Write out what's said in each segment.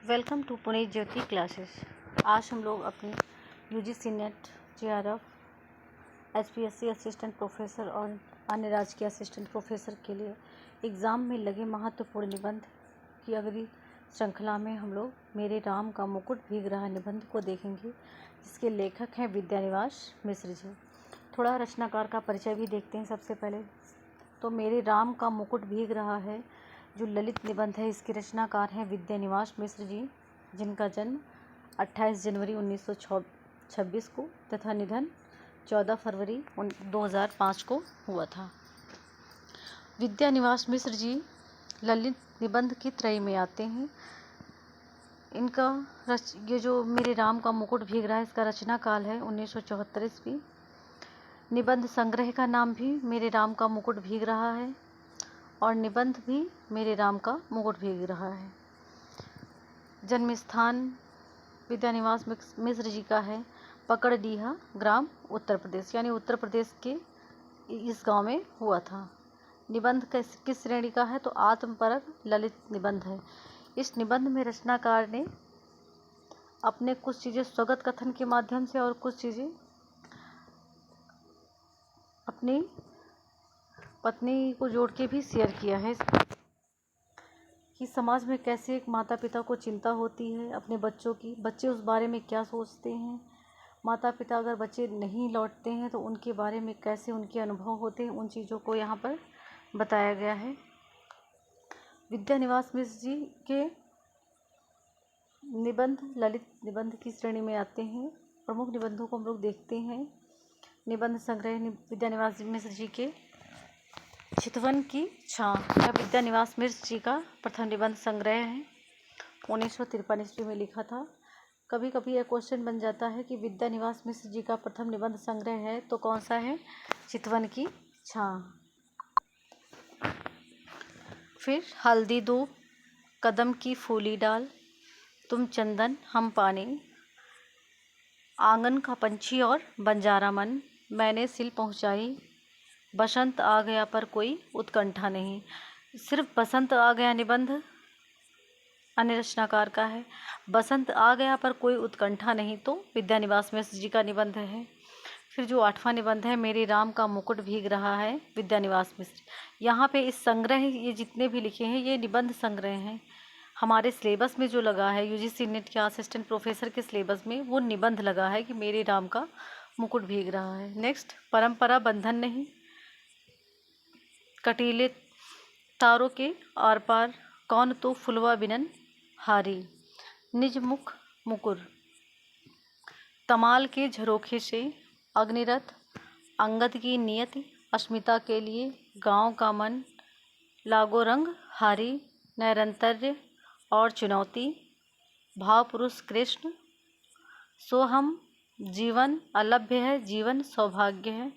Welcome to Pune Jyoti classes. आज हम लोग अपनी UGC NET, JRF, HPSC assistant professor और अन्य राजकीय असिस्टेंट प्रोफेसर के लिए एग्ज़ाम में लगे महत्वपूर्ण निबंध की अगली श्रृंखला में हम लोग मेरे राम का मुकुट भीग रहा निबंध को देखेंगे, जिसके लेखक हैं विद्यानिवास मिश्र जी। थोड़ा रचनाकार का परिचय भी देखते हैं। सबसे पहले तो मेरे राम का मुकुट भीग रहा है जो ललित निबंध है, इसके रचनाकार हैं विद्यानिवास मिश्र जी, जिनका जन्म 28 जनवरी 1926 को तथा निधन 14 फरवरी 2005 को हुआ था। विद्यानिवास मिश्र जी ललित निबंध की त्रयी में आते हैं। इनका ये जो मेरे राम का मुकुट भीग रहा है, इसका रचना काल है 1974 ईस्वी। निबंध संग्रह का नाम भी मेरे राम का मुकुट भीग रहा है और निबंध भी मेरे राम का मुकुट भीग रहा है। जन्म स्थान विद्यानिवास मिश्र जी का है पकड़डीहा ग्राम, उत्तर प्रदेश, यानी उत्तर प्रदेश के इस गांव में हुआ था। निबंध किस श्रेणी का है तो आत्मपरक ललित निबंध है। इस निबंध में रचनाकार ने अपने कुछ चीज़ें स्वगत कथन के माध्यम से और कुछ चीज़ें अपनी पत्नी को जोड़ के भी शेयर किया है कि समाज में कैसे एक माता पिता को चिंता होती है अपने बच्चों की, बच्चे उस बारे में क्या सोचते हैं, माता पिता अगर बच्चे नहीं लौटते हैं तो उनके बारे में कैसे उनके अनुभव होते हैं, उन चीज़ों को यहाँ पर बताया गया है। विद्यानिवास मिश्र जी के निबंध ललित निबंध की श्रेणी में आते हैं। प्रमुख निबंधों को हम लोग देखते हैं। निबंध संग्रह विद्यानिवास मिश्र जी के चितवन की छाँ, यह विद्यानिवास मिश्र जी का प्रथम निबंध संग्रह है। 1953 ईस्वी में लिखा था। कभी कभी यह क्वेश्चन बन जाता है कि विद्यानिवास मिश्र जी का प्रथम निबंध संग्रह है तो कौन सा है? चितवन की छाँ। फिर हल्दी धूप, कदम की फूली डाल, तुम चंदन हम पानी, आंगन का पंछी और बंजारा मन, मैंने सिल पहुँचाई, बसंत आ गया पर कोई उत्कंठा नहीं। सिर्फ बसंत आ गया निबंध अन्य रचनाकार का है। बसंत आ गया पर कोई उत्कंठा नहीं तो विद्यानिवास मिश्र जी का निबंध है। फिर जो 8वां निबंध है मेरे राम का मुकुट भीग रहा है, विद्यानिवास मिश्र। यहाँ पे इस संग्रह ये जितने भी लिखे हैं ये निबंध संग्रह हैं। हमारे सिलेबस में जो लगा है यूजीसी नेट के असिस्टेंट प्रोफेसर के सिलेबस में वो निबंध लगा है कि मेरे राम का मुकुट भीग रहा है। नेक्स्ट, परंपरा बंधन नहीं, कटीले तारों के आर पार, कौन तो फुलवा बिनन हारी, निज मुख मुकुर, तमाल के झरोखे से, अग्निरथ, अंगद की नियति, अस्मिता के लिए, गांव का मन, लागो रंग हारी, नैरंतर्य और चुनौती, भाव पुरुष कृष्ण, सो हम, जीवन अलभ्य है, जीवन सौभाग्य है,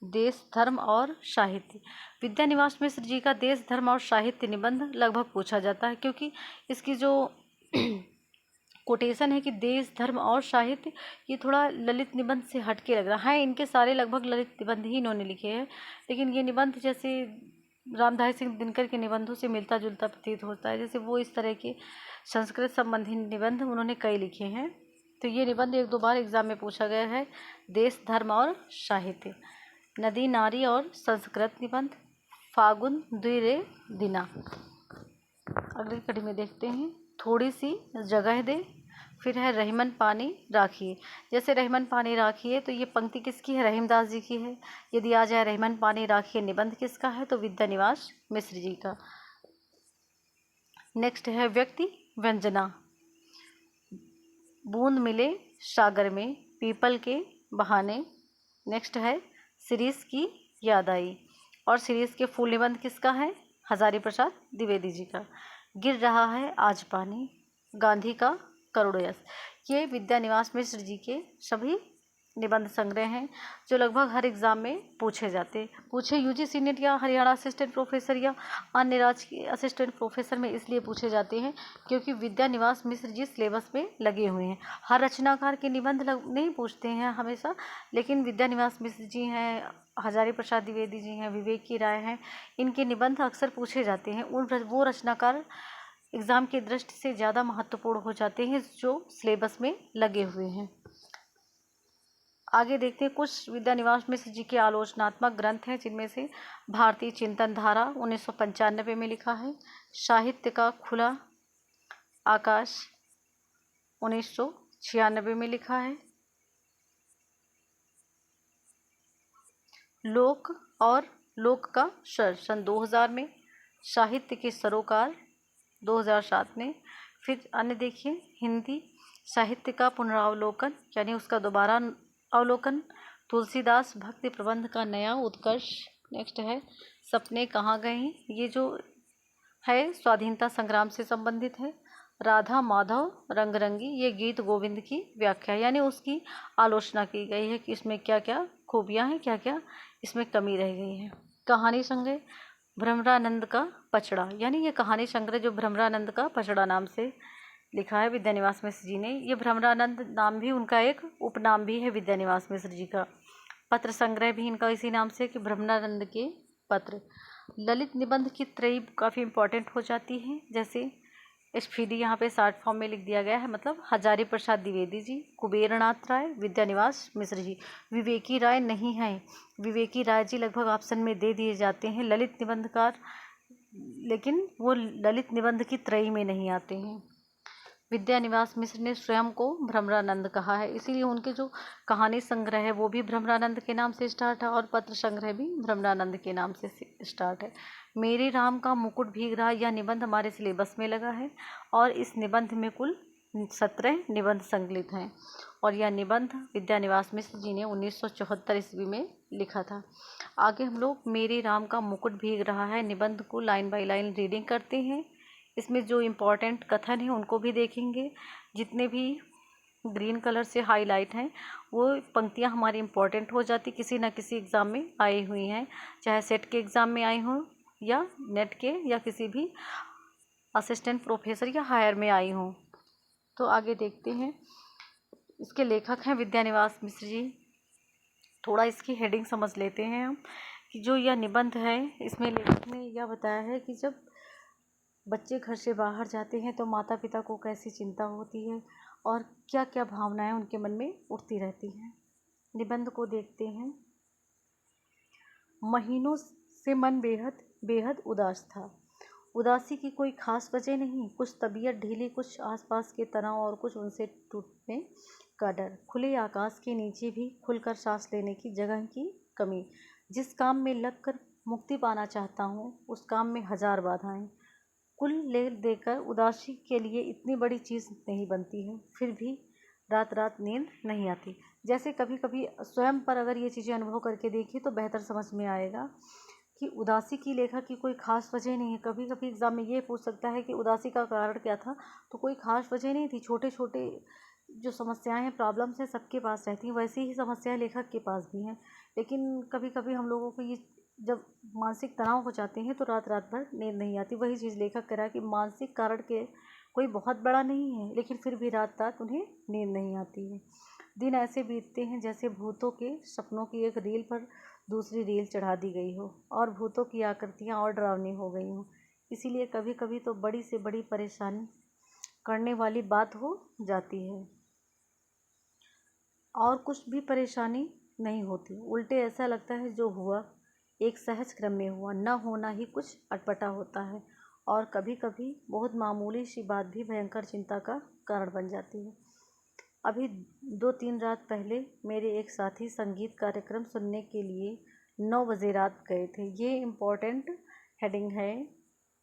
देश धर्म और साहित्य। विद्यानिवास मिश्र जी का देश धर्म और साहित्य निबंध लगभग पूछा जाता है, क्योंकि इसकी जो कोटेशन है कि देश धर्म और साहित्य, ये थोड़ा ललित निबंध से हटके लग रहा है। इनके सारे लगभग ललित निबंध ही इन्होंने लिखे हैं, लेकिन ये निबंध जैसे रामधारी सिंह दिनकर के निबंधों से मिलता जुलता प्रतीत होता है। जैसे वो इस तरह के संस्कृत संबंधी निबंध उन्होंने कई लिखे हैं। तो ये निबंध 1-2 बार एग्जाम में पूछा गया है। देश धर्म और साहित्य, नदी नारी और संस्कृत निबंध, फागुन द्विरे दिना। अगली कड़ी में देखते हैं थोड़ी सी जगह दे। फिर है रहीमन पानी राखिए। जैसे रहीमन पानी राखिए तो ये पंक्ति किसकी है? रहीमदास जी की है। यदि आ जाए रहीमन पानी राखिए निबंध किसका है तो विद्यानिवास मिश्र जी का। नेक्स्ट है व्यक्ति व्यंजना, बूंद मिले सागर में, पीपल के बहाने। नेक्स्ट है शिरीष की याद आई, और शिरीष के फूल निबंध किसका है? हजारी प्रसाद द्विवेदी जी का। गिर रहा है आज पानी, गांधी का करोड़ो यश। ये विद्यानिवास मिश्र जी के सभी निबंध संग्रह हैं जो लगभग हर एग्ज़ाम में पूछे यूजीसी नेट या हरियाणा असिस्टेंट प्रोफेसर या अन्य राज्य के असिस्टेंट प्रोफेसर में इसलिए पूछे जाते हैं क्योंकि विद्यानिवास मिश्र जी सिलेबस में लगे हुए हैं। हर रचनाकार के निबंध नहीं पूछते हैं हमेशा, लेकिन विद्यानिवास मिश्र जी हैं, हजारी प्रसाद द्विवेदी जी हैं, विवेक की राय हैं, इनके निबंध अक्सर पूछे जाते हैं। वो रचनाकार एग्ज़ाम की दृष्टि से ज़्यादा महत्वपूर्ण हो जाते हैं जो सिलेबस में लगे हुए हैं। आगे देखते हैं कुछ विद्यानिवास मिश्र जी के आलोचनात्मक ग्रंथ हैं, जिनमें से भारतीय चिंतन धारा 1995 में लिखा है, साहित्य का खुला आकाश 1996 में लिखा है, लोक और लोक का स्वर सन 2000 में, साहित्य के सरोकार 2007 में। फिर अन्य देखिए, हिंदी साहित्य का पुनरावलोकन यानी उसका दोबारा अवलोकन, तुलसीदास भक्ति प्रबंध का नया उत्कर्ष। नेक्स्ट है सपने कहाँ गए हैं, ये जो है स्वाधीनता संग्राम से संबंधित है। राधा माधव रंगरंगी, ये गीत गोविंद की व्याख्या यानी उसकी आलोचना की गई है कि इसमें क्या क्या खूबियाँ हैं, क्या क्या इसमें कमी रह गई है। कहानी संग्रह भ्रमरानंद का पचड़ा, यानी ये कहानी संग्रह जो भ्रमरानंद का पचड़ा नाम से लिखा है विद्यानिवास मिश्र जी ने। ये भ्रमरानंद नाम भी उनका एक उपनाम भी है विद्यानिवास मिश्र जी का। पत्र संग्रह भी इनका इसी नाम से कि भ्रमरानंद के पत्र। ललित निबंध की त्रयी काफ़ी इंपॉर्टेंट हो जाती है, जैसे एसपीडी यहाँ पे शॉर्ट फॉर्म में लिख दिया गया है, मतलब हजारी प्रसाद द्विवेदी जी, कुबेरनाथ राय, विद्यानिवास मिश्र जी। विवेकी राय नहीं है, विवेकी राय जी लगभग ऑप्शन में दे दिए जाते हैं ललित निबंधकार, लेकिन वो ललित निबंध की त्रयी में नहीं आते हैं। विद्यानिवास मिश्र ने स्वयं को भ्रमरानंद कहा है, इसीलिए उनके जो कहानी संग्रह है वो भी भ्रमरानंद के नाम से स्टार्ट है और पत्र संग्रह भी भ्रमरानंद के नाम से स्टार्ट है। मेरे राम का मुकुट भीग रहा, यह निबंध हमारे सिलेबस में लगा है और इस निबंध में कुल 17 निबंध संकलित हैं और यह निबंध विद्यानिवास मिश्र जी ने 1974 ईस्वी में लिखा था। आगे हम लोग मेरे राम का मुकुट भीग रहा है निबंध को लाइन बाय लाइन रीडिंग करते हैं। इसमें जो इम्पोर्टेंट कथन हैं उनको भी देखेंगे, जितने भी ग्रीन कलर से हाईलाइट हैं वो पंक्तियां हमारी इम्पोर्टेंट हो जाती, किसी ना किसी एग्ज़ाम में आई हुई हैं, चाहे सेट के एग्ज़ाम में आई हों या नेट के या किसी भी असिस्टेंट प्रोफेसर या हायर में आई हों। तो आगे देखते हैं, इसके लेखक हैं विद्यानिवास मिश्र जी। थोड़ा इसकी हेडिंग समझ लेते हैं हम कि जो यह निबंध है इसमें लेखक ने यह बताया है कि जब बच्चे घर से बाहर जाते हैं तो माता पिता को कैसी चिंता होती है और क्या क्या भावनाएं उनके मन में उठती रहती हैं। निबंध को देखते हैं। महीनों से मन बेहद बेहद उदास था। उदासी की कोई खास वजह नहीं, कुछ तबीयत ढीली, कुछ आसपास के तनाव और कुछ उनसे टूटने का डर। खुले आकाश के नीचे भी खुलकर सांस लेने की जगह की कमी। जिस काम में लगकर मुक्ति पाना चाहता हूँ उस काम में 1000 बाधाएं। कुल ले देकर उदासी के लिए इतनी बड़ी चीज़ नहीं बनती है, फिर भी रात रात नींद नहीं आती। जैसे कभी कभी स्वयं पर अगर ये चीज़ें अनुभव करके देखिए तो बेहतर समझ में आएगा कि उदासी की लेखक की कोई खास वजह नहीं है। कभी कभी एग्ज़ाम में ये पूछ सकता है कि उदासी का कारण क्या था, तो कोई खास वजह नहीं थी। छोटे छोटे जो समस्याएं हैं, प्रॉब्लम्स हैं, सबके पास रहती हैं, वैसी ही समस्याएं लेखक के पास भी हैं। लेकिन कभी कभी हम लोगों को ये जब मानसिक तनाव हो जाते हैं तो रात रात भर नींद नहीं आती। वही चीज़ लेखक कह रहा है कि मानसिक कारण के कोई बहुत बड़ा नहीं है, लेकिन फिर भी रात रात उन्हें नींद नहीं आती है। दिन ऐसे बीतते हैं जैसे भूतों के सपनों की एक रील पर दूसरी रील चढ़ा दी गई हो और भूतों की आकृतियाँ और डरावनी हो गई हों। इसीलिए कभी कभी तो बड़ी से बड़ी परेशानी करने वाली बात हो जाती है और कुछ भी परेशानी नहीं होती, उल्टे ऐसा लगता है जो हुआ एक सहज क्रम में हुआ, न होना ही कुछ अटपटा होता है और कभी कभी बहुत मामूली सी बात भी भयंकर चिंता का कारण बन जाती है। अभी 2-3 रात पहले मेरे एक साथी संगीत कार्यक्रम सुनने के लिए 9 बजे रात गए थे। ये इम्पोर्टेंट हेडिंग है,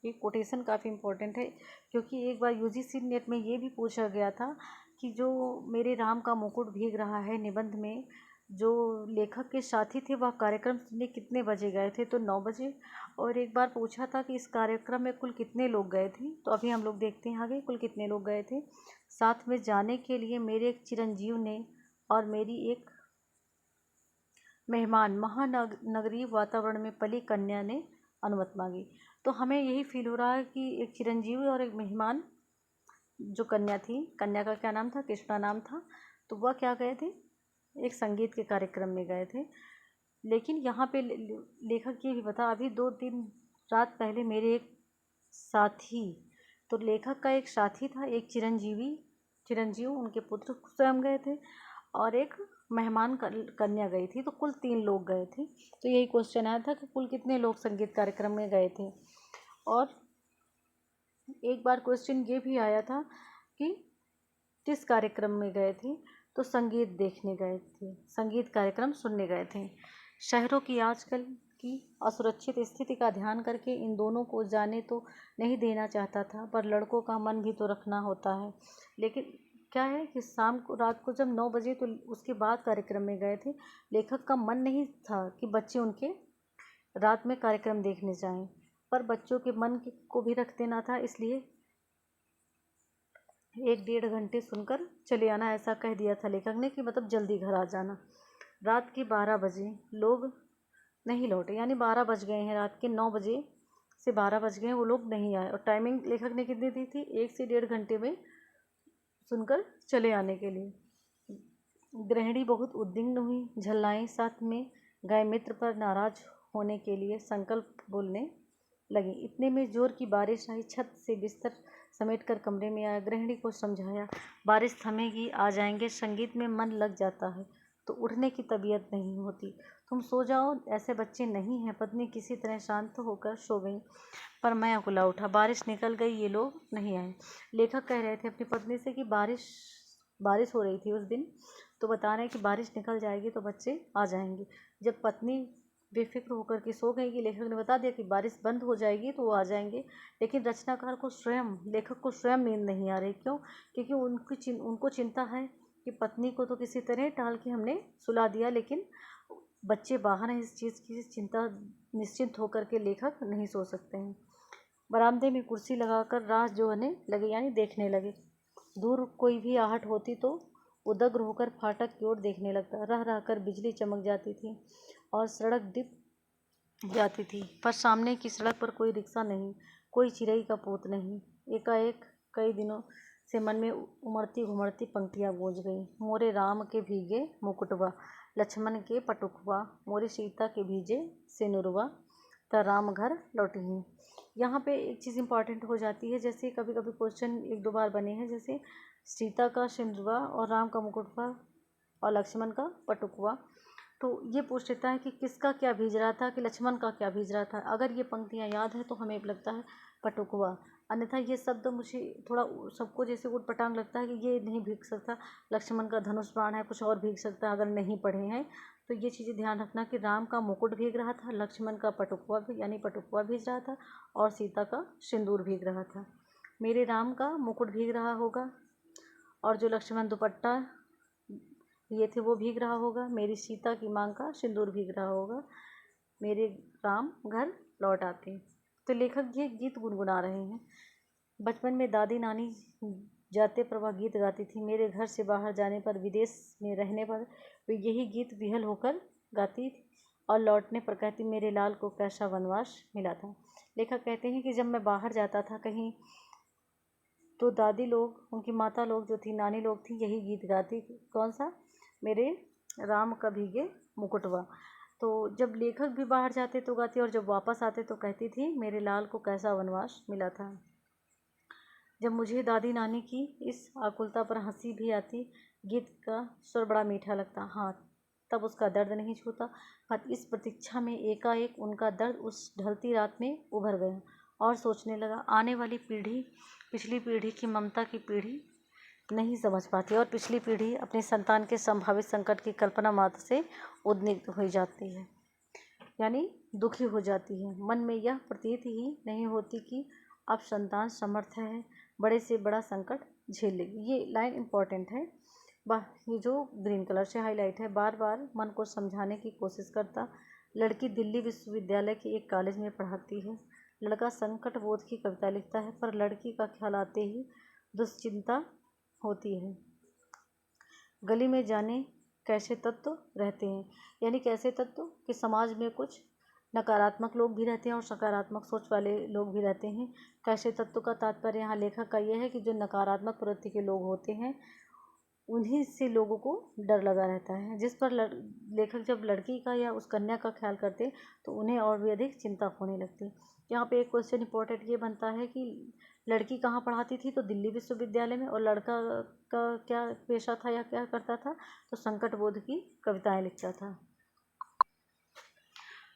ये कोटेशन काफ़ी इम्पोर्टेंट है, क्योंकि एक बार यूजीसी नेट में ये भी पूछा गया था कि जो मेरे राम का मुकुट भीग रहा है निबंध में जो लेखक के साथी थे वह कार्यक्रम सुनने कितने बजे गए थे, तो 9 बजे। और एक बार पूछा था कि इस कार्यक्रम में कुल कितने लोग गए थे, तो अभी हम लोग देखते हैं आगे कुल कितने लोग गए थे। साथ में जाने के लिए मेरे एक चिरंजीव ने और मेरी एक मेहमान महानगरीय वातावरण में पली कन्या ने अनुमति मांगी। तो हमें यही फील हो रहा है कि एक चिरंजीवी और एक मेहमान जो कन्या थी, कन्या का क्या नाम था, कृष्णा नाम था, तो वह क्या गए थे, एक संगीत के कार्यक्रम में गए थे। लेकिन यहाँ पे लेखक ये भी बता, अभी 2-3 रात पहले मेरे एक साथी तो लेखक का एक साथी था, एक चिरंजीव उनके पुत्र स्वयं गए थे और एक मेहमान कन्या गई थी, तो कुल 3 लोग गए थे। तो यही क्वेश्चन आया था कि कुल कितने लोग संगीत कार्यक्रम में गए थे। और एक बार क्वेश्चन ये भी आया था कि किस कार्यक्रम में गए थे, तो संगीत देखने गए थे, संगीत कार्यक्रम सुनने गए थे। शहरों की आजकल की असुरक्षित स्थिति का ध्यान करके इन दोनों को जाने तो नहीं देना चाहता था, पर लड़कों का मन भी तो रखना होता है। लेकिन क्या है कि शाम को रात को जब 9 बजे तो उसके बाद कार्यक्रम में गए थे, लेखक का मन नहीं था कि बच्चे उनके रात में कार्यक्रम देखने जाएं, पर बच्चों के मन को भी रख देना था, इसलिए 1-1.5 घंटे सुनकर चले आना, ऐसा कह दिया था लेखक ने कि मतलब जल्दी घर आ जाना। रात के 12 बजे लोग नहीं लौटे, यानी 12 बज गए हैं, रात के 9 बजे से 12 बज गए, वो लोग नहीं आए। और टाइमिंग लेखक ने कितनी दी थी, 1 से 1.5 घंटे में सुनकर चले आने के लिए। गृहिणी बहुत उद्विग्न हुई, झल्लाएं साथ में गए, मित्र पर नाराज होने के लिए संकल्प बोलने लगी। इतने में जोर की बारिश आई, छत से बिस्तर समेटकर कमरे में आया। गृहिणी को समझाया, बारिश थमेगी, आ जाएंगे। संगीत में मन लग जाता है तो उठने की तबीयत नहीं होती, तुम सो जाओ, ऐसे बच्चे नहीं हैं। पत्नी किसी तरह शांत होकर सो गई, पर मैं अकुला उठा। बारिश निकल गई, ये लोग नहीं आए। लेखक कह रहे थे अपनी पत्नी से कि बारिश हो रही थी उस दिन, तो बता रहे हैं कि बारिश निकल जाएगी तो बच्चे आ जाएंगे। जब पत्नी बेफिक्र होकर के सो गई कि लेखक ने बता दिया कि बारिश बंद हो जाएगी तो वो आ जाएंगे, लेकिन रचनाकार को लेखक को स्वयं नींद नहीं आ रही। क्यों? क्योंकि उनको चिंता है कि पत्नी को तो किसी तरह टाल के हमने सुला दिया, लेकिन बच्चे बाहर हैं, इस चीज़ की चिंता निश्चिंत होकर के लेखक नहीं सो सकते हैं। बरामदे में कुर्सी लगाकर राह जोहने लगे, यानी देखने लगे। दूर कोई भी आहट होती तो उदग्र होकर फाटक की ओर देखने लगता। रह रहकर बिजली चमक जाती थी और सड़क डिप जाती थी, पर सामने की सड़क पर कोई रिक्शा नहीं, कोई चिरई का पोत नहीं। एकाएक कई दिनों से मन में उमड़ती घुमड़ती पंक्तियाँ गूंज गईं। मोरे राम के भीगे मुकुटवा, लक्ष्मण के पटुकवा, मोरे सीता के भीजे सिनुरवा, त राम घर लौटी हैं। यहाँ पे एक चीज़ इंपॉर्टेंट हो जाती है, जैसे कभी कभी क्वेश्चन 1-2 बार बने हैं, जैसे सीता का सिंदूरवा और राम का मुकुटवा और लक्ष्मण का पटुकवा। तो ये पूछ लेता है कि किसका क्या भीज रहा था, कि लक्ष्मण का क्या भीज रहा था। अगर ये पंक्तियाँ याद है तो हमें लगता है पटुकवा, अन्यथा ये शब्द मुझे थोड़ा सबको जैसे उटपटांग लगता है कि ये नहीं भीग सकता, लक्ष्मण का धनुष बाण है, कुछ और भीग सकता है अगर नहीं पढ़े हैं। तो ये चीज़ें ध्यान रखना कि राम का मुकुट भीग रहा था, लक्ष्मण का पटुकवा यानी पटुकवा भीग रहा था, और सीता का सिंदूर भीग रहा था। मेरे राम का मुकुट भीग रहा होगा, और जो लक्ष्मण दुपट्टा ये थे वो भीग रहा होगा। मेरी सीता की मांग का सिंदूर भीग रहा होगा। मेरे राम घर लौट आते। तो लेखक ये गीत गुनगुना रहे हैं। बचपन में दादी नानी जाते पर वह गीत गाती थी। मेरे घर से बाहर जाने पर, विदेश में रहने पर वे यही गीत विहल होकर गाती और लौटने पर कहती, मेरे लाल को कैसा वनवास मिला था। लेखक कहते हैं कि जब मैं बाहर जाता था कहीं, तो दादी लोग, उनकी माता लोग जो थी, नानी लोग थी, यही गीत गाती। कौन सा? मेरे राम का भीगे मुकुटवा। तो जब लेखक भी बाहर जाते तो गाती, और जब वापस आते तो कहती थी, मेरे लाल को कैसा वनवास मिला था। जब मुझे दादी नानी की इस आकुलता पर हंसी भी आती, गीत का स्वर बड़ा मीठा लगता, हाँ तब उसका दर्द नहीं छूता, पर इस प्रतीक्षा में एकाएक उनका दर्द उस ढलती रात में उभर गया, और सोचने लगा, आने वाली पीढ़ी पिछली पीढ़ी की ममता की पीढ़ी नहीं समझ पाती, और पिछली पीढ़ी अपनी संतान के संभावित संकट की कल्पना मात्र से उद्विग्न हो जाती है, यानी दुखी हो जाती है। मन में यह प्रतीत ही नहीं होती कि अब संतान समर्थ है बड़े से बड़ा संकट झेल लेगी। ये लाइन इम्पॉर्टेंट है। ये जो ग्रीन कलर से हाईलाइट है, बार बार मन को समझाने की कोशिश करता। लड़की दिल्ली विश्वविद्यालय के एक कॉलेज में पढ़ाती है। लड़का संकट बोध की कविता लिखता है, पर लड़की का ख्याल आते ही दुश्चिंता होती है। गली में जाने कैसे तत्व रहते हैं, यानी कैसे तत्व कि समाज में कुछ नकारात्मक लोग भी रहते हैं और सकारात्मक सोच वाले लोग भी रहते हैं। कैसे तत्व का तात्पर्य यहाँ लेखक का यह है कि जो नकारात्मक प्रवृत्ति के लोग होते हैं, उन्हीं से लोगों को डर लगा रहता है। जिस पर लेखक जब लड़की का या उस कन्या का ख्याल करते तो उन्हें और भी अधिक चिंता होने लगती। यहाँ पे एक क्वेश्चन इंपॉर्टेंट ये बनता है कि लड़की कहाँ पढ़ाती थी, तो दिल्ली विश्वविद्यालय में, और लड़का का क्या पेशा था या क्या करता था, तो संकट बोध की कविताएं लिखता था।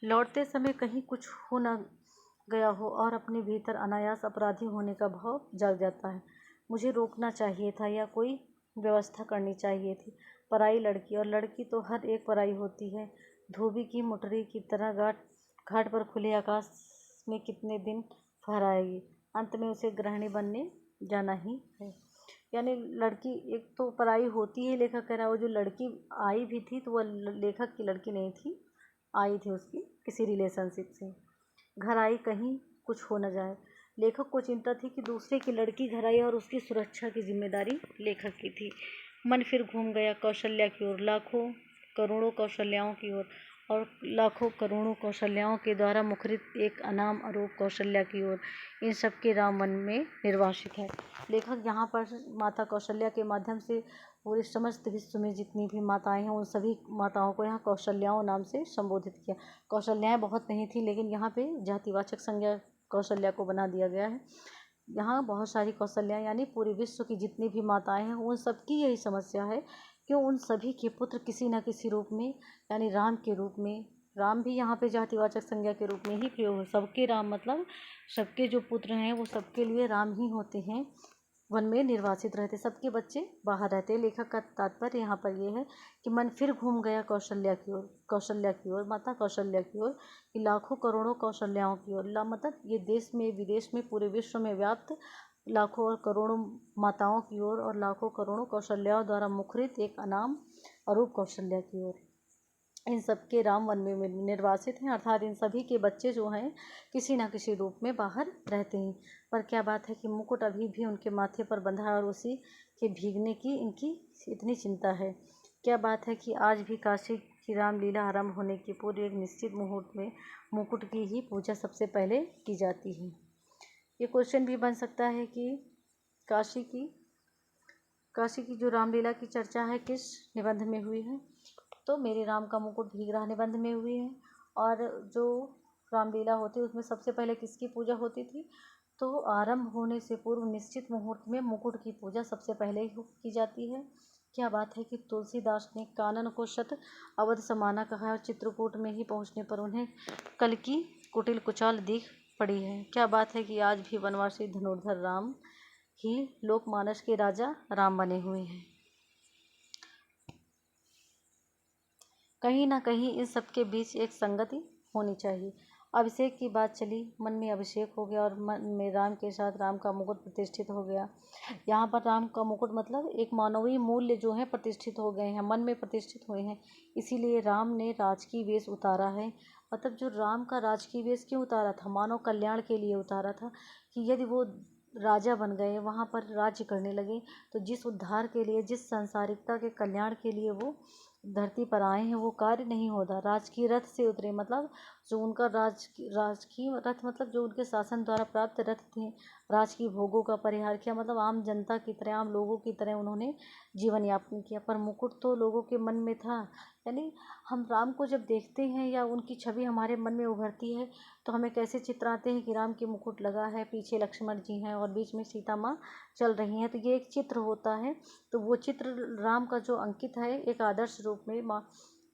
लौटते समय कहीं कुछ हो न गया हो और अपने भीतर अनायास अपराधी होने का भाव जाग जाता है। मुझे रोकना चाहिए था या कोई व्यवस्था करनी चाहिए थी। पराई लड़की, और लड़की तो हर एक पराई होती है, धोबी की मुटरी की तरह घाट पर खुले आकाश में कितने दिन फहराएगी। अंत में उसे गृहिणी बनने जाना ही है। यानी लड़की एक तो पराई होती है, लेखक कह रहा है। वो जो लड़की आई भी थी तो वह लेखक की लड़की नहीं थी, आई थी उसकी किसी रिलेशनशिप से। घर आई कहीं कुछ हो न जाए। लेखक को चिंता थी कि दूसरे की लड़की घर आई और उसकी सुरक्षा की जिम्मेदारी लेखक की थी। मन फिर घूम गया कौशल्या की ओर, लाखों करोड़ों कौशल्याओं की ओर, और लाखों करोड़ों कौशल्याओं के द्वारा मुखरित एक अनाम अरूप कौशल्या की ओर। इन सब के राम मन में निर्वासित है। लेखक यहाँ पर माता कौशल्या के माध्यम से पूरे समस्त विश्व में जितनी भी माताएं हैं उन सभी माताओं को यहाँ कौशल्याओं नाम से संबोधित किया। कौशल्याएं बहुत नहीं थी, लेकिन यहाँ पे जातिवाचक संज्ञा कौशल्या को बना दिया गया है। यहाँ बहुत सारी कौशल्याएं, यानी पूरे विश्व की जितनी भी माताएं हैं उन सबकी यही समस्या है कि उन सभी के पुत्र किसी न किसी रूप में, यानी राम के रूप में, राम भी यहाँ पे जातिवाचक संज्ञा के रूप में ही प्रयोग है। सबके राम मतलब सबके जो पुत्र हैं वो सबके लिए राम ही होते हैं, वन में निर्वासित रहते, सबके बच्चे बाहर रहते। लेखक का तात्पर्य यहाँ पर यह है कि मन फिर घूम गया कौशल्या की ओर, माता कौशल्या की ओर, कि लाखों करोड़ों कौशल्याओं की ओर। मतलब ये देश में विदेश में पूरे विश्व में व्याप्त लाखों और करोड़ों माताओं की ओर और लाखों करोड़ों कौशल्याओं द्वारा मुखरित एक अनाम अरूप कौशल्या की ओर। इन सबके राम वन में निर्वासित हैं, अर्थात इन सभी के बच्चे जो हैं किसी न किसी रूप में बाहर रहते हैं। पर क्या बात है कि मुकुट अभी भी उनके माथे पर बंधा है और उसी के भीगने की इनकी इतनी चिंता है। क्या बात है कि आज भी काशी की रामलीला आरंभ होने के पूर्व एक निश्चित मुहूर्त में मुकुट की ही पूजा सबसे पहले की जाती है। ये क्वेश्चन भी बन सकता है कि काशी की जो रामलीला की चर्चा है किस निबंध में हुई है, तो मेरे राम का मुकुट भीग रहा निबंध में हुई है। और जो रामलीला होती है उसमें सबसे पहले किसकी पूजा होती थी, तो आरंभ होने से पूर्व निश्चित मुहूर्त में मुकुट की पूजा सबसे पहले की जाती है। क्या बात है कि तुलसीदास ने कानन को शत अवध समाना कहा और चित्रकूट में ही पहुंचने पर उन्हें कल की कुटिल कुचाल दिख पड़ी है। क्या बात है कि आज भी वनवासी धनुर्धर राम ही लोकमानस के राजा राम बने हुए हैं। कहीं ना कहीं इन सबके बीच एक संगति होनी चाहिए। अभिषेक की बात चली, मन में अभिषेक हो गया और मन में राम के साथ राम का मुकुट प्रतिष्ठित हो गया। यहाँ पर राम का मुकुट मतलब एक मानवीय मूल्य जो है प्रतिष्ठित हो गए हैं, मन में प्रतिष्ठित हुए हैं, इसीलिए राम ने राजकीय वेश उतारा है। मतलब जो राम का राजकीय वेश क्यों उतारा था, मानव कल्याण के लिए उतारा था, कि यदि वो राजा बन गए, वहाँ पर राज्य करने लगे, तो जिस उद्धार के लिए, जिस सांसारिकता के कल्याण के लिए वो धरती पर आए हैं वो कार्य नहीं होता। राजकीय रथ से उतरे, मतलब जो उनका राजकीय रथ मतलब जो उनके शासन द्वारा प्राप्त रथ थे, राजकीय भोगों का परिहार किया, मतलब आम जनता की तरह, आम लोगों की तरह उन्होंने जीवन यापन किया। पर मुकुट तो लोगों के मन में था। यानी हम राम को जब देखते हैं या उनकी छवि हमारे मन में उभरती है तो हमें कैसे चित्र आते हैं कि राम की मुकुट लगा है, पीछे लक्ष्मण जी हैं और बीच में सीता माँ चल रही हैं, तो ये एक चित्र होता है। तो वो चित्र राम का जो अंकित है एक आदर्श रूप में,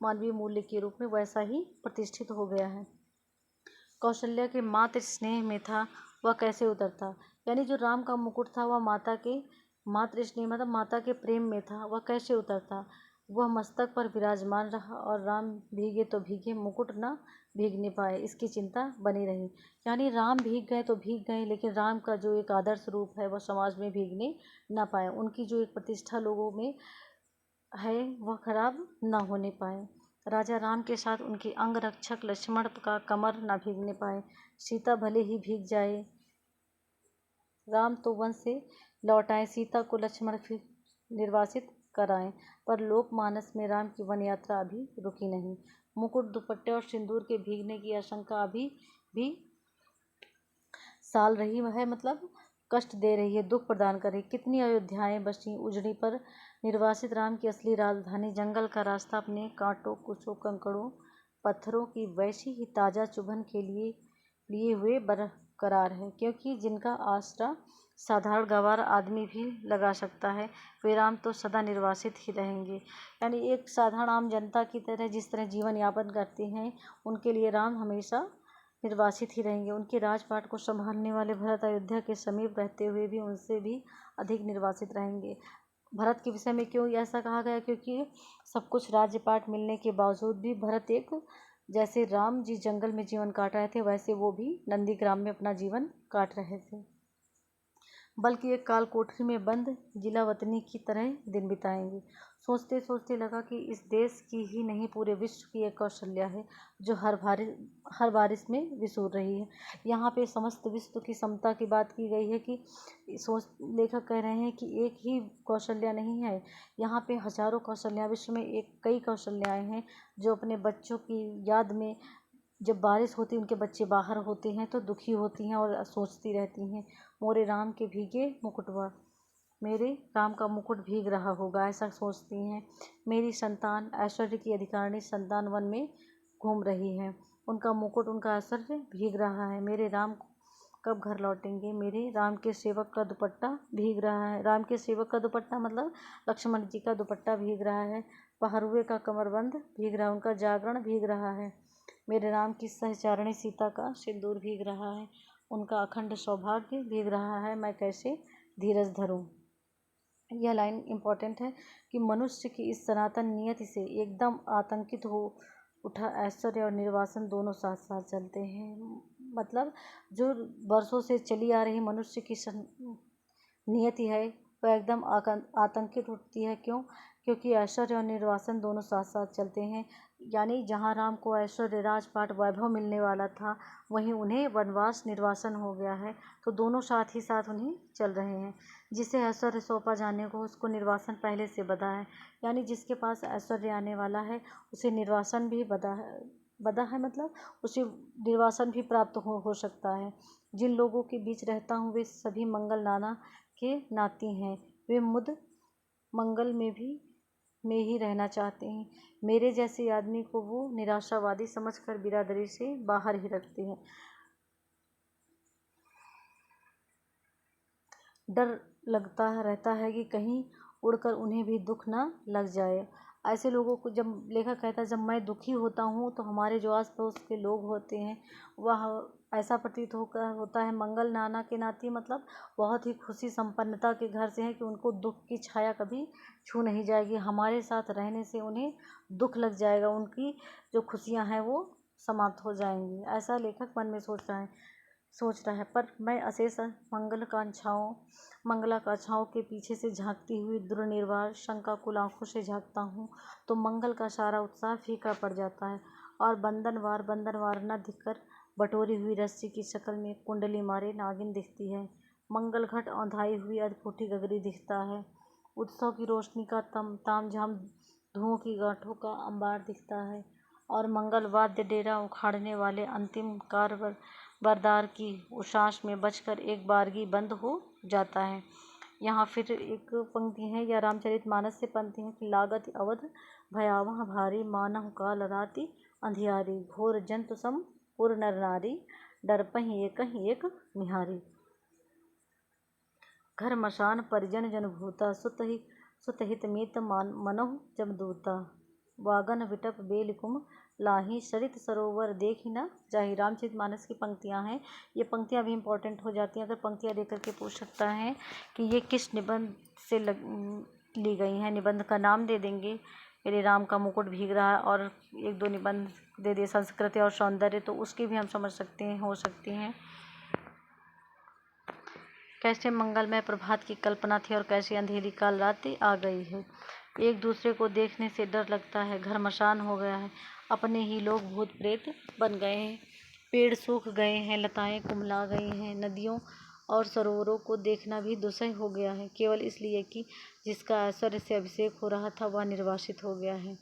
मानवीय मूल्य के रूप में, वैसा ही प्रतिष्ठित हो गया है। कौशल्या के मातृ स्नेह में था, वह कैसे उतरता। यानी जो राम का मुकुट था वह माता के मातृ स्नेह मतलब माता के प्रेम में था, वह कैसे उतरता। वह मस्तक पर विराजमान रहा और राम भीगे तो भीगे, मुकुट न भीगने पाए, इसकी चिंता बनी रही। यानी राम भीग गए तो भीग गए, लेकिन राम का जो एक आदर्श रूप है वह समाज में भीगने न पाए, उनकी जो एक प्रतिष्ठा लोगों में है वह खराब न होने पाए। राजा राम के साथ उनके अंग रक्षक लक्ष्मण का कमर न भीगने पाए। सीता भले ही भीग जाए, राम तो वन से लौट आए, सीता को लक्ष्मण फिर निर्वासित कराएं, पर लोकमानस में राम की वन यात्रा अभी रुकी नहीं। मुकुट, दुपट्टे और सिंदूर के भीगने की आशंका अभी भी साल रही है, मतलब कष्ट दे रही है, दुख प्रदान कर रही। कितनी अयोध्याएं बसी उजड़ी, पर निर्वासित राम की असली राजधानी जंगल का रास्ता अपने कांटों, कुचों, कंकड़ों, पत्थरों की वैसी ही ताज़ा चुभन के लिए हुए बरकरार है, क्योंकि जिनका आसरा साधारण गंवार आदमी भी लगा सकता है। वे राम तो सदा निर्वासित ही रहेंगे। यानी एक साधारण आम जनता की तरह जिस तरह जीवन यापन करते हैं, उनके लिए राम हमेशा निर्वासित ही रहेंगे। उनके राजपाट को संभालने वाले भरत अयोध्या के समीप रहते हुए भी उनसे भी अधिक निर्वासित रहेंगे। भरत के विषय में क्यों ऐसा कहा गया? क्योंकि सब कुछ राज्यपाट मिलने के बावजूद भी भरत एक, जैसे राम जी जंगल में जीवन काट रहे थे, वैसे वो भी नंदीग्राम में अपना जीवन काट रहे थे, बल्कि एक काल कोठरी में बंद जिलावतनी की तरह दिन बिताएंगे। सोचते सोचते लगा कि इस देश की ही नहीं, पूरे विश्व की एक कौशल्या है जो हर बारिश में विसूर रही है। यहाँ पे समस्त विश्व की समता की बात की गई है कि लेखक कह रहे हैं कि एक ही कौशल्या नहीं है, यहाँ पे हजारों कौशल्या, विश्व में कई कौशल्याएँ हैं जो अपने बच्चों की याद में, जब बारिश होती है उनके बच्चे बाहर होते हैं तो दुखी होती हैं और सोचती रहती हैं, मोरे राम के भीगे मुकुटवा, मेरे राम का मुकुट भीग रहा होगा, ऐसा सोचती हैं। मेरी संतान, ऐश्वर्य की अधिकारिणी संतान वन में घूम रही है, उनका मुकुट, उनका ऐश्वर्य भीग रहा है। मेरे राम कब घर लौटेंगे? मेरे राम के सेवक का दुपट्टा भीग रहा है। राम के सेवक का दुपट्टा मतलब लक्ष्मण जी का दुपट्टा भीग रहा है। पहरुए का कमरबंद भीग रहा है, उनका जागरण भीग रहा है। मेरे राम की सहचारिणी सीता का सिंदूर भीग रहा है, उनका अखंड सौभाग्य भीग रहा है। मैं कैसे धीरज धरूं? यह लाइन इम्पोर्टेंट है कि मनुष्य की इस सनातन नियति से एकदम आतंकित हो उठा ऐश्वर्य और निर्वासन दोनों साथ साथ चलते हैं। मतलब जो वर्षों से चली आ रही मनुष्य की नियति है वह एकदम आतंकित उठती है। क्यों? क्योंकि ऐश्वर्य और निर्वासन दोनों साथ साथ चलते हैं। यानी जहाँ राम को ऐश्वर्य, राजपाट, वैभव मिलने वाला था, वहीं उन्हें वनवास, निर्वासन हो गया है, तो दोनों साथ ही साथ उन्हें चल रहे हैं। जिसे ऐश्वर्य सौंपा जाने को, उसको निर्वासन पहले से बधा है। यानी जिसके पास ऐश्वर्य आने वाला है उसे निर्वासन भी बधा है, मतलब उसे निर्वासन भी प्राप्त हो सकता है। जिन लोगों के बीच रहता हूँ वे सभी मंगल नाना के नाती हैं, वे मुद मंगल में ही रहना चाहते हैं। मेरे जैसे आदमी को वो निराशावादी समझकर बिरादरी से बाहर ही रखते हैं। डर लगता रहता है कि कहीं उड़कर उन्हें भी दुख ना लग जाए। ऐसे लोगों को, जब लेखक कहता है जब मैं दुखी होता हूँ तो हमारे जो आस पड़ोस के लोग होते हैं वह ऐसा प्रतीत होता है मंगल नाना के नाती, मतलब बहुत ही खुशी संपन्नता के घर से हैं कि उनको दुख की छाया कभी छू नहीं जाएगी। हमारे साथ रहने से उन्हें दुख लग जाएगा, उनकी जो खुशियाँ हैं वो समाप्त हो जाएंगी, ऐसा लेखक मन में सोच रहा है। पर मैं अशेष मंगलाकांक्षाओं के पीछे से झांकती हुई दुर्निवार शंकाकुल आंखों से झांकता हूँ तो मंगल का सारा उत्साह फीका पड़ जाता है और बंधनवार न दिखकर बटोरी हुई रस्सी की शक्ल में कुंडली मारे नागिन दिखती है। मंगल घट औंधाई हुई अधफूटी गगरी दिखता है। उत्सव की रोशनी का तामझाम धुओं की गांठों का अंबार दिखता है और मंगल वाद्य डेरा उखाड़ने वाले अंतिम बरदार की उषास में बजकर एक बारगी बंद हो जाता है। यहाँ फिर एक पंक्ति है या रामचरितमानस से पंक्ति है कि लागत अवध भयावह भारी, मानहु काल राति अंधियारी, घोर जंतु सम पुर नर नारी, डरपहि एक निहारी। घर मशान परिजन जन भूता, सुत हित मीत मनहु जमदूता, वागन विटप बेल कुम लाही, सरित सरोवर देखी न जाही। रामचरितमानस की पंक्तियाँ हैं। ये पंक्तियाँ भी इम्पोर्टेंट हो जाती हैं। अगर पंक्तियाँ देख करके पूछ सकता है कि ये किस निबंध से ली गई हैं, निबंध का नाम दे देंगे। मेरे राम का मुकुट भीग रहा है और एक दो निबंध दे दिए, संस्कृति और सौंदर्य, तो उसकी भी हम समझ सकते हैं, हो सकती हैं। कैसे मंगलमय प्रभात की कल्पना थी और कैसे अंधेरी काल रातें आ गई है। एक दूसरे को देखने से डर लगता है। घर मशान हो गया है, अपने ही लोग भूत प्रेत बन गए हैं, पेड़ सूख गए हैं, लताएं कुम्हला गई हैं, नदियों और सरोवरों को देखना भी दुस्सह हो गया है, केवल इसलिए कि जिसका ऐश्वर्य से अभिषेक हो रहा था वह निर्वासित हो गया है।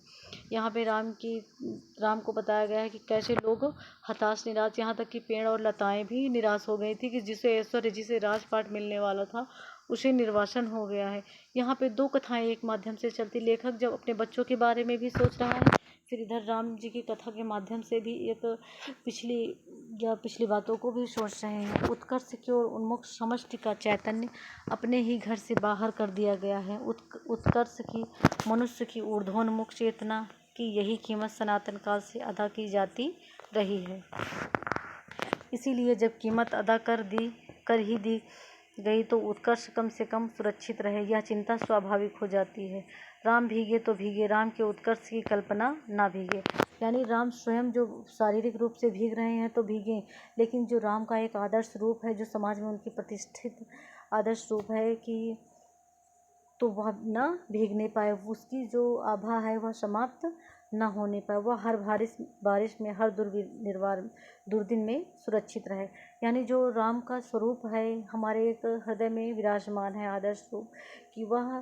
यहाँ पे राम को बताया गया है कि कैसे लोग हताश, निराश, यहाँ तक कि पेड़ और लताएं भी निराश हो गई थी कि जिसे ऐश्वर्य, जिसे राजपाट मिलने वाला था उसे निर्वासन हो गया है। यहाँ पे दो कथाएं एक माध्यम से चलती, लेखक जब अपने बच्चों के बारे में भी सोच रहा है, फिर इधर राम जी की कथा के माध्यम से भी एक पिछली बातों को भी सोच रहे हैं। उत्कर्ष की ओर उन्मुख समष्टि का चैतन्य अपने ही घर से बाहर कर दिया गया है। उत्कर्ष की, मनुष्य की ऊर्ध्वोन्मुख चेतना की यही कीमत सनातन काल से अदा की जाती रही है। इसीलिए जब कीमत अदा कर ही दी गई तो उत्कर्ष कम से कम सुरक्षित रहे, यह चिंता स्वाभाविक हो जाती है। राम भीगे तो भीगे, राम के उत्कर्ष की कल्पना ना भीगे। यानी राम स्वयं जो शारीरिक रूप से भीग रहे हैं तो भीगे, लेकिन जो राम का एक आदर्श रूप है, जो समाज में उनकी प्रतिष्ठित आदर्श रूप है कि तो वह न भीगने पाए, उसकी जो आभा है वह समाप्त न होने पाए, वह हर बारिश में, हर दुर्दिन में सुरक्षित रहे। यानी जो राम का स्वरूप है हमारे एक हृदय में विराजमान है, आदर्श रूप, कि वह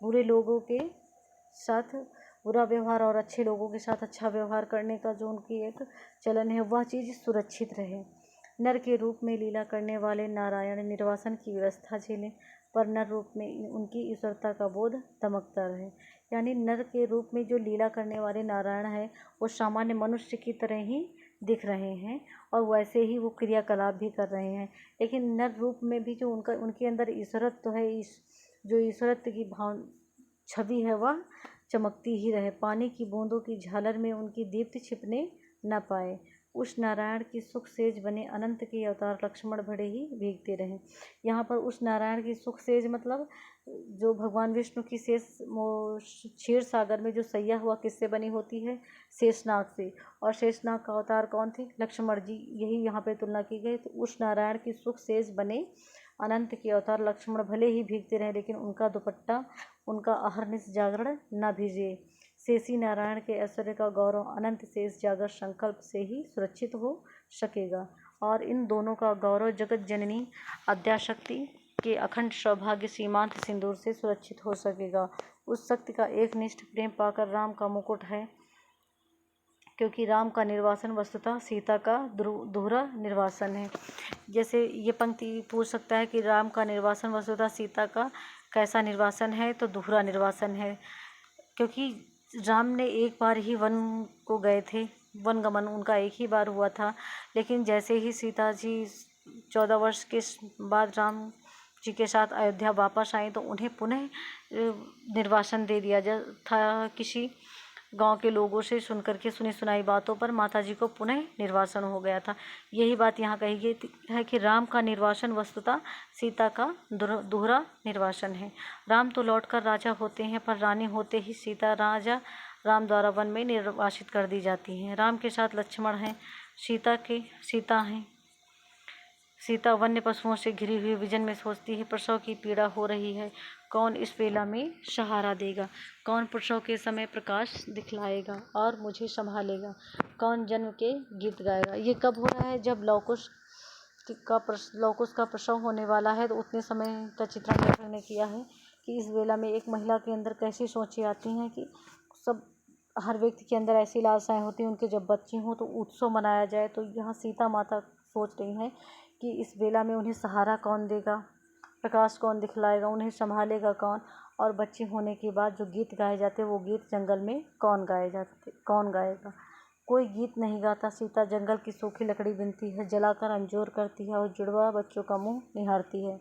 बुरे लोगों के साथ बुरा व्यवहार और अच्छे लोगों के साथ अच्छा व्यवहार करने का जो उनकी एक चलन है, वह चीज़ सुरक्षित रहे। नर के रूप में लीला करने वाले नारायण निर्वासन की व्यवस्था झेलें, पर नर रूप में उनकी ईश्वरता का बोध दमकता रहे। यानी नर के रूप में जो लीला करने वाले नारायण है वो सामान्य मनुष्य की तरह ही दिख रहे हैं और वैसे ही वो क्रियाकलाप भी कर रहे हैं, लेकिन नर रूप में भी जो उनके अंदर ईश्वरत्व है, जो ईश्वरत्व की छवि है वह चमकती ही रहे। पानी की बूंदों की झालर में उनकी दीप्ति छिपने न पाए। उस नारायण की सुख सेज बने अनंत के अवतार लक्ष्मण भले ही भीगते रहें। यहाँ पर उस नारायण की सुख सेज मतलब जो भगवान विष्णु की क्षीर सागर में जो सैया हुआ किससे बनी होती है? शेषनाग से। और शेषनाग का अवतार कौन थे? लक्ष्मण जी। यही यहाँ पे तुलना की गई। तो उस नारायण की सुख सेज बने अनंत के अवतार लक्ष्मण भले ही भीगते रहे, लेकिन उनका दुपट्टा, उनका अहर्निश जागरण न भीजे। शेषी नारायण के ऐश्वर्य का गौरव अनंत शेष जागर संकल्प से ही सुरक्षित हो सकेगा, और इन दोनों का गौरव जगत जननी आद्याशक्ति के अखंड सौभाग्य सीमांत सिंदूर से सुरक्षित हो सकेगा। उस शक्ति का एकनिष्ठ प्रेम पाकर राम का मुकुट है, क्योंकि राम का निर्वासन वस्तुतः सीता का दोहरा निर्वासन है। जैसे ये पंक्ति पूछ सकता है कि राम का निर्वासन वस्तुतः सीता का कैसा निर्वासन है? तो दोहरा निर्वासन है, क्योंकि राम ने एक बार ही वन को गए थे, वन गमन उनका एक ही बार हुआ था, लेकिन जैसे ही सीता जी 14 वर्ष के बाद राम जी के साथ अयोध्या वापस आई तो उन्हें पुनः निर्वासन दे दिया था। किसी गांव के लोगों से सुनकर के सुनी सुनाई बातों पर माता जी को पुनः निर्वासन हो गया था। यही बात यहाँ कही गई है कि राम का निर्वासन वस्तुतः सीता का दोहरा निर्वासन है। राम तो लौटकर राजा होते हैं, पर रानी होते ही सीता राजा राम द्वारा वन में निर्वासित कर दी जाती हैं। राम के साथ लक्ष्मण हैं, सीता हैं। सीता वन्य पशुओं से घिरी हुई विजन में सोचती है, प्रसव की पीड़ा हो रही है, कौन इस बेला में सहारा देगा? कौन प्रसव के समय प्रकाश दिखलाएगा और मुझे संभालेगा? कौन जन्म के गीत गाएगा? ये कब हो रहा है? जब लवकुश का प्रसव होने वाला है। तो उतने समय का चित्रण लेखक ने किया है कि इस बेला में एक महिला के अंदर कैसी सोचें आती हैं कि हर व्यक्ति के अंदर ऐसी लालसाएं होती हैं, उनके जब बच्चे हों तो उत्सव मनाया जाए। तो यहाँ सीता माता सोच रही हैं कि इस बेला में उन्हें सहारा कौन देगा, प्रकाश कौन दिखलाएगा, उन्हें संभालेगा कौन, और बच्चे होने के बाद जो गीत गाए जाते वो गीत जंगल में कौन गाएगा? कोई गीत नहीं गाता। सीता जंगल की सूखी लकड़ी बिनती है, जलाकर अंजोर करती है और जुड़वा बच्चों का मुंह निहारती है।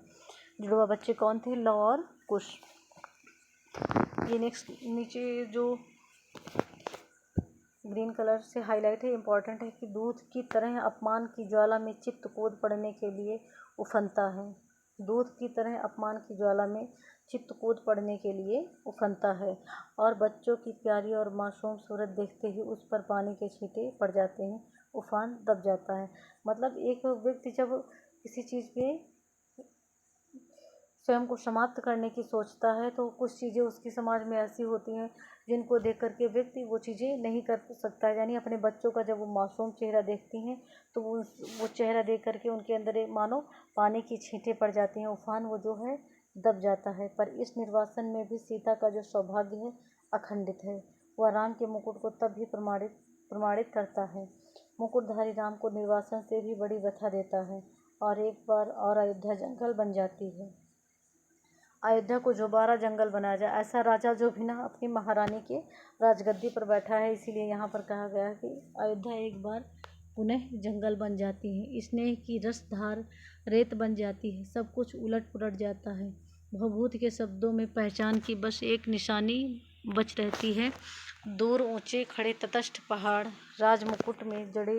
जुड़वा बच्चे कौन थे? लव और कुश। ये नेक्स्ट नीचे जो ग्रीन कलर से हाईलाइट है, इम्पॉर्टेंट है कि दूध की तरह अपमान की ज्वाला में चित्त कूद पड़ने के लिए उफनता है। दूध की तरह अपमान की ज्वाला में चित्त कूद पड़ने के लिए उफनता है, और बच्चों की प्यारी और मासूम सूरत देखते ही उस पर पानी के छींटे पड़ जाते हैं, उफान दब जाता है। मतलब एक व्यक्ति जब किसी चीज़ पे स्वयं को समाप्त करने की सोचता है तो कुछ चीज़ें उसकी समाज में ऐसी होती हैं जिनको देख करके व्यक्ति वो चीज़ें नहीं कर सकता है। यानी अपने बच्चों का जब वो मासूम चेहरा देखती हैं तो वो चेहरा देख करके उनके अंदर एक मानो पानी की छींटें पड़ जाती हैं, उफान वो जो है दब जाता है। पर इस निर्वासन में भी सीता का जो सौभाग्य है अखंडित है। वह राम के मुकुट को तब भी प्रमाणित करता है। मुकुटधारी राम को निर्वासन से भी बड़ी व्यथा देता है, और एक बार और अयोध्या जंगल बन जाती है। अयोध्या को दोबारा जंगल बनाया जाए। ऐसा राजा जो बिना अपनी महारानी के राजगद्दी पर बैठा है, इसीलिए यहाँ पर कहा गया कि अयोध्या एक बार पुनः जंगल बन जाती है, स्नेह की रसधार रेत बन जाती है, सब कुछ उलट पुलट जाता है। भवभूति के शब्दों में पहचान की बस एक निशानी बच रहती है, दूर ऊंचे खड़े तटस्थ पहाड़, राजमुकुट में जड़े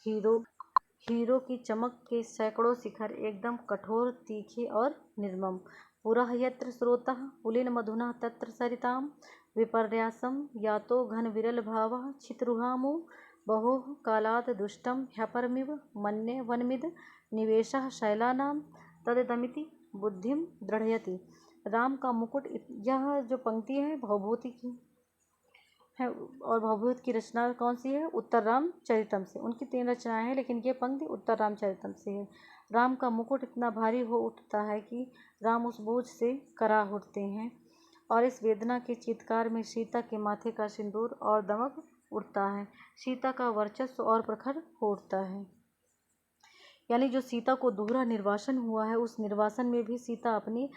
हीरो की चमक के सैकड़ों शिखर, एकदम कठोर, तीखे और निर्मम। पुरः यत्र स्रोतः पुलिन मधुना तत्र सरितां विपर्यासं यातो घन विरल भावः छितरुहामु बहोः कालात् दुष्टं ह्यपरमिव मन्ये वनमिद निवेशः शैलानां तदिदमिति बुद्धिं दृढ़यति। राम का मुकुट, यह जो पंक्ति है भवभूति की है, और भवभूति की रचना कौन सी है? उत्तर राम चरितम से। उनकी 3 रचनाएं हैं, लेकिन ये पंक्ति उत्तर राम चरितम से है। राम का मुकुट इतना भारी हो उठता है कि राम उस बोझ से कराह उठते हैं, और इस वेदना के चीत्कार में सीता के माथे का सिंदूर और दमक उठता है, सीता का वर्चस्व और प्रखर हो उठता है। यानी जो सीता को दोहरा निर्वासन हुआ है, उस निर्वासन में भी सीता अपनी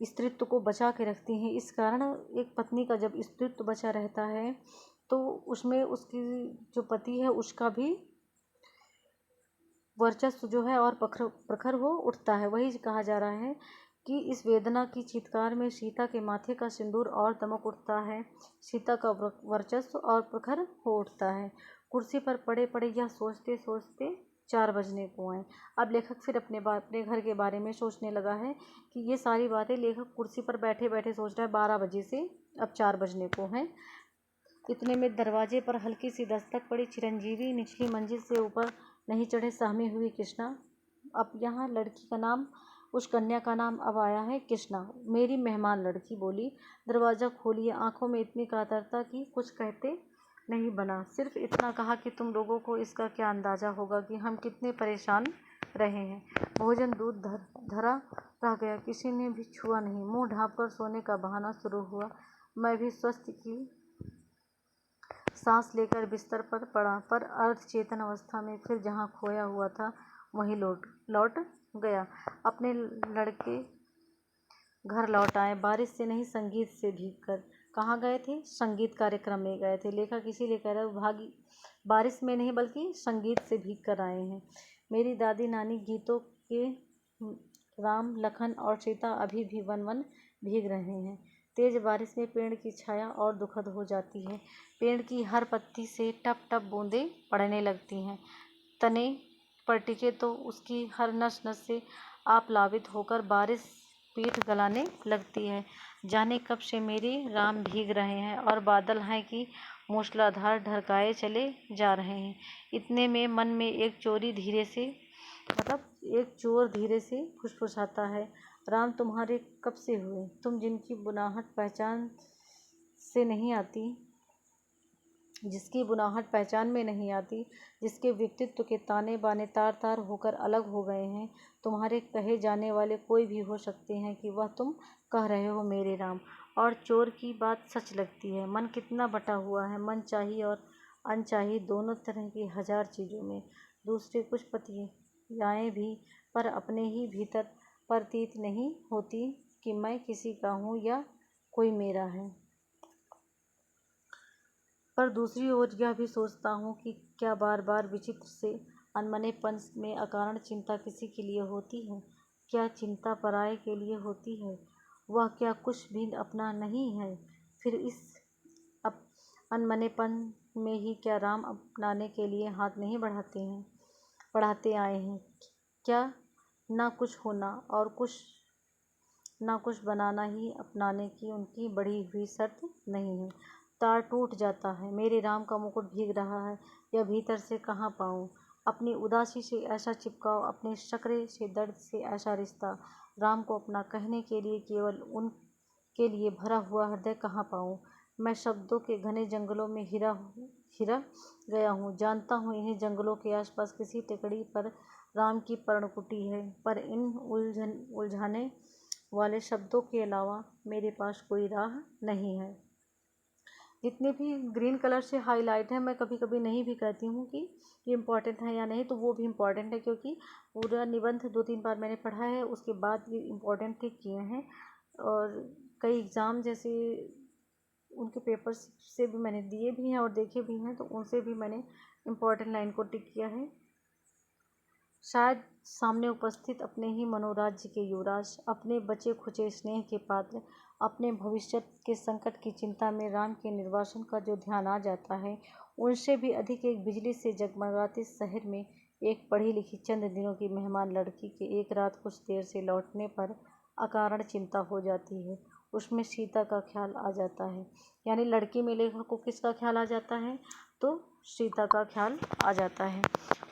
स्त्रीत्व को बचा के रखती हैं। इस कारण एक पत्नी का जब स्त्रीत्व बचा रहता है, तो उसमें उसकी जो पति है उसका भी वर्चस्व जो है और प्रखर हो उठता है। वही कहा जा रहा है कि इस वेदना की चीत्कार में सीता के माथे का सिंदूर और दमक उठता है, सीता का वर्चस्व और प्रखर हो उठता है। कुर्सी पर पड़े पड़े यह सोचते सोचते 4 बजने को आए। अब लेखक फिर अपने घर के बारे में सोचने लगा है कि ये सारी बातें लेखक कुर्सी पर बैठे बैठे सोच रहा है। 12 बजे से अब 4 बजने को हैं। इतने में दरवाजे पर हल्की सी दस्तक पड़ी। चिरंजीवी निचली मंजिल से ऊपर नहीं चढ़े, सहमी हुई कृष्णा। अब यहाँ लड़की का नाम, उस कन्या का नाम अब आया है कृष्णा। मेरी मेहमान लड़की बोली। दरवाज़ा खोलिए। आंखों में इतनी कातरता कि कुछ कहते नहीं बना। सिर्फ इतना कहा कि तुम लोगों को इसका क्या अंदाज़ा होगा कि हम कितने परेशान रहे हैं। भोजन दूध धरा रह गया, किसी ने भी छुआ नहीं। मुंह ढाँपकर सोने का बहाना शुरू हुआ। मैं भी स्वस्थ की सांस लेकर बिस्तर पर पड़ा, पर अर्धचेतन अवस्था में फिर जहाँ खोया हुआ था वहीं लौट गया। अपने लड़के घर लौट आए, बारिश से नहीं संगीत से भीगकर। कहाँ गए थे? संगीत कार्यक्रम में गए थे। लेखक इसीलिए कह रहा है भागी बारिश में नहीं बल्कि संगीत से भीग कर आए हैं। मेरी दादी नानी गीतों के राम लखन और सीता अभी भी वन वन भीग रहे हैं। तेज बारिश में पेड़ की छाया और दुखद हो जाती है। पेड़ की हर पत्ती से टप टप बूंदें पड़ने लगती हैं। तने पर टिके तो उसकी हर नस नस से आप्लावित होकर बारिश पीठ गलाने लगती है। जाने कब से मेरे राम भीग रहे हैं और बादल हैं कि मूसलाधार ढरकाए चले जा रहे हैं। इतने में मन में एक चोर धीरे से फुसफुसाता है, राम तुम्हारे कब से हुए? तुम जिनकी बुनाहट पहचान में नहीं आती, जिसके व्यक्तित्व के ताने बाने तार तार होकर अलग हो गए हैं, तुम्हारे कहे जाने वाले कोई भी हो सकते हैं कि वह तुम कह रहे हो मेरे राम। और चोर की बात सच लगती है। मन कितना बटा हुआ है, मन चाहिए और अनचाही दोनों तरह की 1000 चीज़ों में। दूसरे कुछ पतियाएँ भी, पर अपने ही भीतर प्रतीत नहीं होती कि मैं किसी का हूँ या कोई मेरा है। पर दूसरी ओर यह भी सोचता हूँ कि क्या बार बार विचित्र से अनमनेपन में अकारण चिंता किसी के लिए होती है? क्या चिंता पराये के लिए होती है? वह क्या कुछ भी अपना नहीं है? फिर इस अनमनेपन में ही क्या राम अपनाने के लिए हाथ नहीं बढ़ाते आए हैं? क्या ना कुछ होना और ना कुछ बनाना ही अपनाने की उनकी बढ़ी हुई शर्त नहीं है? तार टूट जाता है, मेरे राम का मुकुट भीग रहा है, यह भीतर से कहाँ पाऊँ? अपनी उदासी से ऐसा चिपकाव, अपने शकरे से दर्द से ऐसा रिश्ता, राम को अपना कहने के लिए केवल उनके लिए भरा हुआ हृदय कहाँ पाऊँ? मैं शब्दों के घने जंगलों में हिरा गया हूँ। जानता हूँ इन्हीं जंगलों के आसपास किसी टिकड़ी पर राम की पर्णकुटी है, पर इन उलझाने वाले शब्दों के अलावा मेरे पास कोई राह नहीं है। जितने भी ग्रीन कलर से हाईलाइट है, मैं कभी कभी नहीं भी कहती हूँ कि ये इम्पॉर्टेंट है या नहीं, तो वो भी इम्पॉर्टेंट है, क्योंकि पूरा निबंध 2-3 बार मैंने पढ़ा है, उसके बाद ये इम्पॉर्टेंट किए हैं। और कई एग्ज़ाम जैसे उनके पेपर्स से भी मैंने दिए भी हैं और देखे भी हैं, तो उनसे भी मैंने इम्पोर्टेंट लाइन को टिक किया है। शायद सामने उपस्थित अपने ही मनोराज्य के युवराज, अपने बचे खुचे स्नेह के पात्र, अपने भविष्य के संकट की चिंता में राम के निर्वासन का जो ध्यान आ जाता है, उनसे भी अधिक एक बिजली से जगमगाते शहर में एक पढ़ी लिखी चंद दिनों की मेहमान लड़की के एक रात कुछ देर से लौटने पर अकारण चिंता हो जाती है। उसमें सीता का ख्याल आ जाता है। यानी लड़की में लेखक को किसका ख्याल आ जाता है? तो सीता का ख्याल आ जाता है।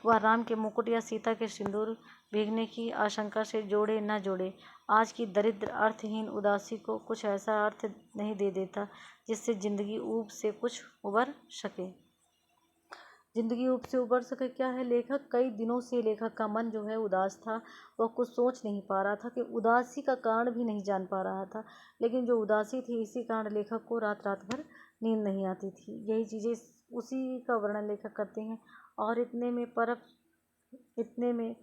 वह राम के मुकुट या सीता के सिंदूर भीगने की आशंका से जोड़े न जोड़े, आज की दरिद्र अर्थहीन उदासी को कुछ ऐसा अर्थ नहीं दे देता जिससे जिंदगी ऊब से कुछ उबर सके। जिंदगी ऊब से उबर सके क्या है? लेखक कई दिनों से लेखक का मन जो है उदास था। वह कुछ सोच नहीं पा रहा था कि उदासी का कारण भी नहीं जान पा रहा था। लेकिन जो उदासी थी, इसी कारण लेखक को रात रात भर नींद नहीं आती थी। यही चीज़ें उसी का वर्णन लेखक करते हैं। और इतने में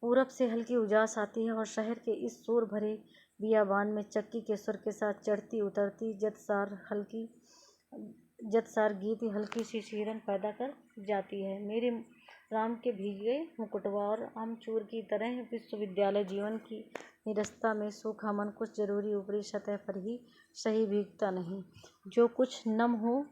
पूरब से हल्की उजास आती है और शहर के इस शोर भरे बियाबान में चक्की के सुर के साथ चढ़ती उतरती जतसार गीत हल्की सी शिहरन पैदा कर जाती है। मेरे राम के भीगे मुकुटवा और आमचूर की तरह विश्वविद्यालय जीवन की निरस्ता में सूखा मन कुछ जरूरी ऊपरी सतह पर ही सही भीगता नहीं, जो कुछ नम हो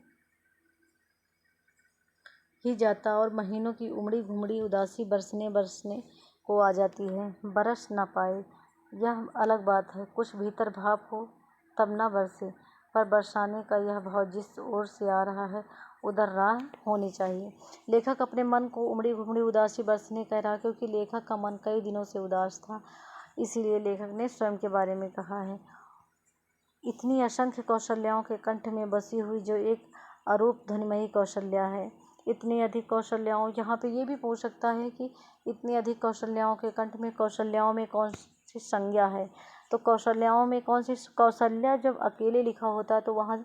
ही जाता और महीनों की उमड़ी घुमड़ी उदासी बरसने को आ जाती है। बरस ना पाए यह अलग बात है, कुछ भीतर भाव हो तब ना बरसे, पर बरसाने का यह भाव जिस ओर से आ रहा है उधर राह होनी चाहिए। लेखक अपने मन को उमड़ी घुमड़ी उदासी बरसने कह रहा, क्योंकि लेखक का मन कई दिनों से उदास था। इसीलिए लेखक ने स्वयं के बारे में कहा है, इतनी असंख्य कौशल्याओं के कंठ में बसी हुई जो एक अरूप ध्वनिमयी कौशल्या है। इतनी अधिक कौशल्याओं, यहाँ पे ये भी पूछ सकता है कि इतनी अधिक कौशल्याओं के कंठ में कौशल्याओं में कौन सी संज्ञा है? तो कौशल्याओं में कौन सी कौशल्या जब अकेले लिखा होता है तो वहाँ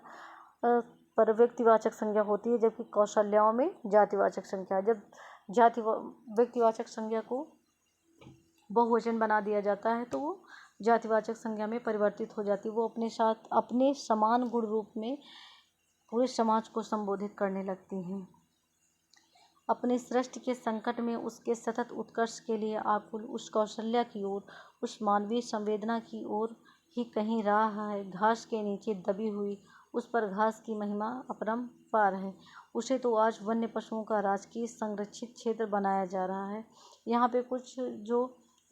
पर व्यक्तिवाचक संज्ञा होती है, जबकि कौशल्याओं में जातिवाचक संज्ञा। जब व्यक्तिवाचक संज्ञा को बहुवचन बना दिया जाता है तो वो जातिवाचक संज्ञा में परिवर्तित हो जाती है। वो अपने साथ अपने समान गुण रूप में पूरे समाज को संबोधित करने लगती हैं। अपने सृष्टि के संकट में उसके सतत उत्कर्ष के लिए आकुल उस कौशल्या की ओर, उस मानवीय संवेदना की ओर ही कहीं राह है। घास के नीचे दबी हुई उस पर घास की महिमा अपरंपार है। उसे तो आज वन्य पशुओं का राजकीय संरक्षित क्षेत्र बनाया जा रहा है। यहाँ पे कुछ जो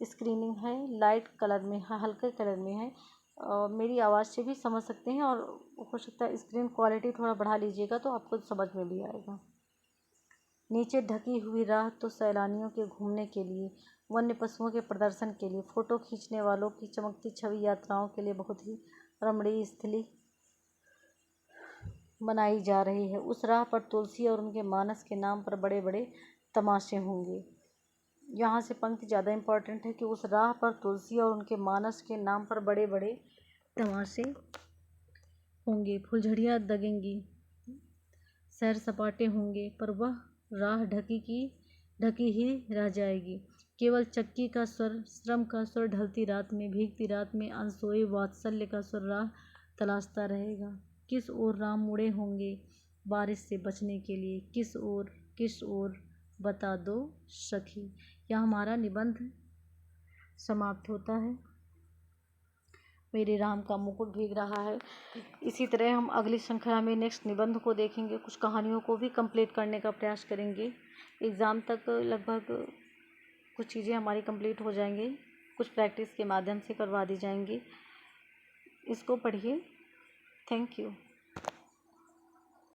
स्क्रीनिंग है लाइट कलर में है, हल्के कलर में है। मेरी आवाज़ से भी समझ सकते हैं, और हो सकता है स्क्रीन क्वालिटी थोड़ा बढ़ा लीजिएगा तो आपको समझ में भी आएगा। नीचे ढकी हुई राह तो सैलानियों के घूमने के लिए, वन्य पशुओं के प्रदर्शन के लिए, फोटो खींचने वालों की चमकती छवि यात्राओं के लिए बहुत ही रमणीय स्थली बनाई जा रही है। उस राह पर तुलसी और उनके मानस के नाम पर बड़े बड़े तमाशे होंगे। यहाँ से पंक्ति ज़्यादा इम्पोर्टेंट है कि उस राह पर तुलसी और उनके मानस के नाम पर बड़े बड़े तमाशे होंगे। फुलझड़ियाँ दगेंगी, सैर सपाटे होंगे, पर वह राह ढकी ही रह जाएगी। केवल चक्की का स्वर, श्रम का स्वर ढलती रात में, भीगती रात में अनसोए वात्सल्य का स्वर राह तलाशता रहेगा। किस ओर राम मुड़े होंगे बारिश से बचने के लिए, किस ओर बता दो सखी। यह हमारा निबंध समाप्त होता है। मेरे राम का मुकुट भीग रहा है। इसी तरह हम अगली श्रृंखला में नेक्स्ट निबंध को देखेंगे, कुछ कहानियों को भी कंप्लीट करने का प्रयास करेंगे। एग्ज़ाम तक लगभग कुछ चीज़ें हमारी कंप्लीट हो जाएंगी, कुछ प्रैक्टिस के माध्यम से करवा दी जाएंगी। इसको पढ़िए। Thank you.